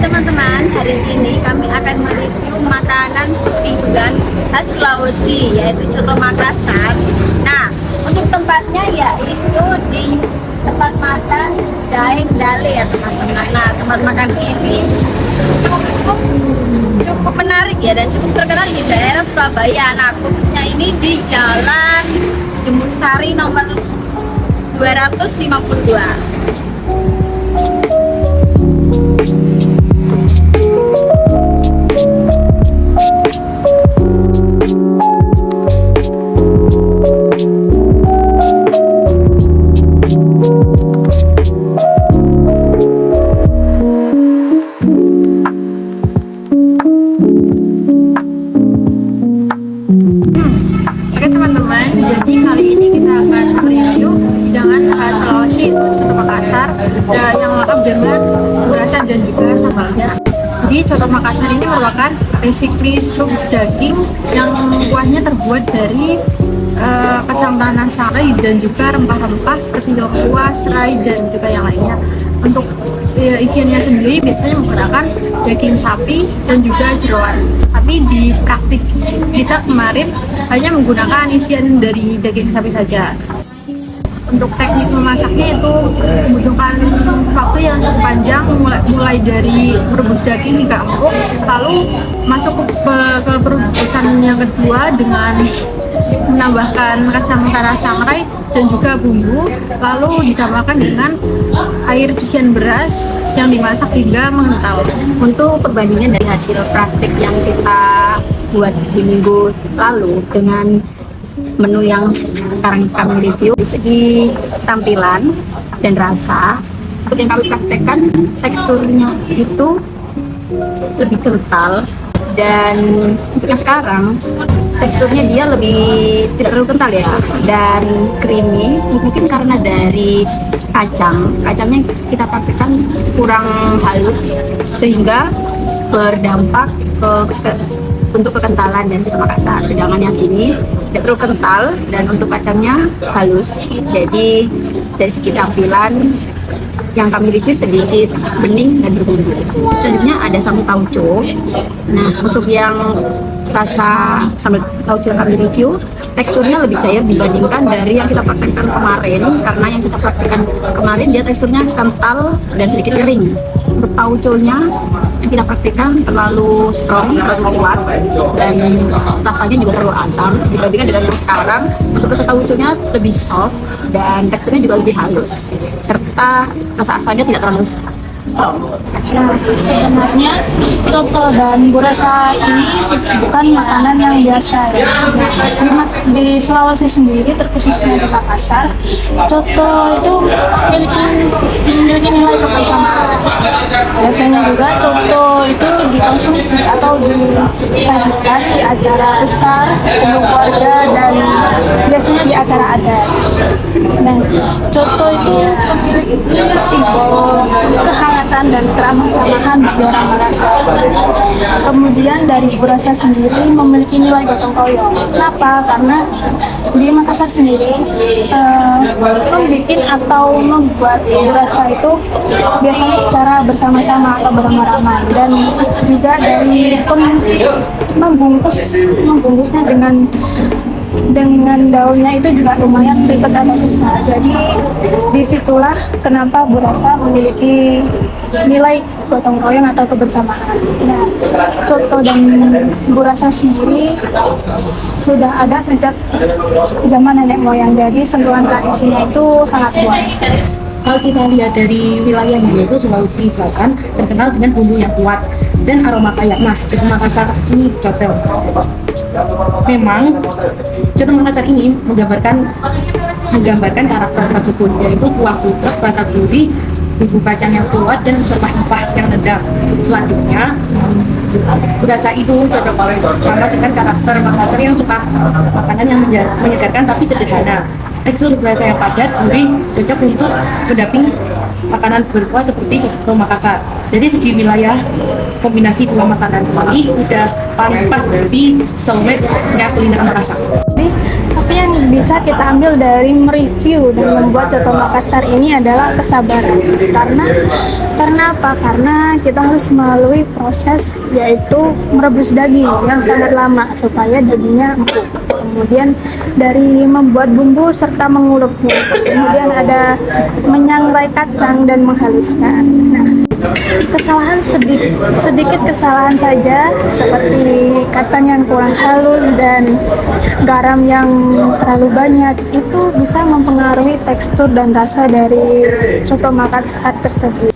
teman-teman, hari ini kami akan mereview makanan sepinggan khas Sulawesi, yaitu Coto Makassar. Nah, untuk tempatnya yaitu di tempat makan Daeng Dale ya teman-teman. Nah, tempat makan ini cukup menarik ya dan cukup terkenal di daerah Surabaya. Nah, khususnya ini di Jalan Jemur Sari nomor 252. Oke teman-teman, jadi kali ini kita akan mereview hidangan khas Sulawesi itu Coto Makassar yang lengkap dengan gurasa dan juga sambalnya. Jadi Coto Makassar ini merupakan basically sup daging yang kuahnya terbuat dari kacang tanah sari dan juga rempah-rempah seperti lengkuas, serai dan juga yang lainnya. Untuk isiannya sendiri biasanya menggunakan daging sapi dan juga jeroan. Tapi di praktik kita kemarin hanya menggunakan isian dari daging sapi saja. Untuk teknik memasaknya itu membutuhkan waktu yang cukup panjang, mulai dari merebus daging hingga empuk, lalu masuk ke perebusan yang kedua dengan menambahkan kacang tanah sangrai dan juga bumbu, lalu ditambahkan dengan air cucian beras yang dimasak hingga mengental. Untuk perbandingan dari hasil praktik yang kita buat di minggu lalu dengan menu yang sekarang kami review, dari segi tampilan dan rasa, untuk yang kami praktekkan teksturnya itu lebih kental, dan untuk yang sekarang teksturnya dia lebih tidak terlalu kental ya, dan creamy. Mungkin karena dari kacangnya kita praktekkan kurang halus sehingga berdampak untuk kekentalan dan Coto Makassar. Sedangkan yang ini tidak terlalu kental dan untuk kacangnya halus. Jadi dari segi tampilan yang kami review sedikit bening dan berbumbu. Selanjutnya ada sambal tauco. Nah, untuk yang rasa sambal tauco yang kami review, teksturnya lebih cair dibandingkan dari yang kita praktekkan kemarin. Karena yang kita praktekkan kemarin dia teksturnya kental dan sedikit kering. Untuk tauconya yang kita praktekkan terlalu strong, terlalu kuat, dan rasanya juga terlalu asam dibandingkan dengan yang sekarang. Untuk rasa tauconya lebih soft dan teksturnya juga lebih halus, serta rasa asamnya tidak terlalu strong. Nah, sebenarnya coto dan gurasa ini bukan makanan yang biasa ya. Nah, di Sulawesi sendiri, terkhususnya di Makassar, coto itu memiliki nilai kebersamaan. Biasanya juga coto itu dikonsumsi atau disajikan di acara besar, kumpul keluarga, dan biasanya di acara adat. Nah, coto itu memiliki simbol kehangatan dan keramah-tamahan bagi orang Makassar. Kemudian dari gurasa sendiri memiliki nilai gotong royong. Kenapa? Karena di Makassar sendiri membuat atau membuat gurasa itu biasanya secara bersama-sama atau beramai-ramai, dan juga dari membungkusnya dengan daunnya itu juga lumayan ribet atau susah. Jadi disitulah kenapa gurasa memiliki nilai gotong royong atau kebersamaan. Nah, coto dan gurasa sendiri sudah ada sejak zaman nenek moyang, jadi sentuhan tradisinya itu sangat kuat. Kalau kita lihat dari wilayahnya, yaitu Sulawesi Selatan, terkenal dengan bumbu yang kuat dan aroma kaya. Nah, Coto Makassar ini coto. Memang Coto Makassar ini menggambarkan karakter tersebut, yaitu kuah putih, rasa gurih, bumbu kacang yang kuat, dan rempah-rempah yang nendang. Selanjutnya, gurasa itu cocok sama dengan karakter Makassar yang suka makanan yang menyegarkan tapi sederhana. Tekstur gurasa yang padat, gurih, cocok untuk mendamping makanan berkuah seperti Coto Makassar. Dari segi wilayah, kombinasi dua makanan ini udah paling pas di soulmate kuliner Makassar. Jadi Tapi yang bisa kita ambil dari mereview dan membuat Coto Makassar ini adalah kesabaran. Karena apa? Karena kita harus melalui proses yaitu merebus daging yang sangat lama supaya dagingnya empuk. Kemudian dari membuat bumbu serta mengulupnya. Kemudian ada menyangrai kacang dan menghaluskan. Nah, sedikit kesalahan saja seperti kacang yang kurang halus dan garam yang terlalu banyak itu bisa mempengaruhi tekstur dan rasa dari Coto Makassar tersebut.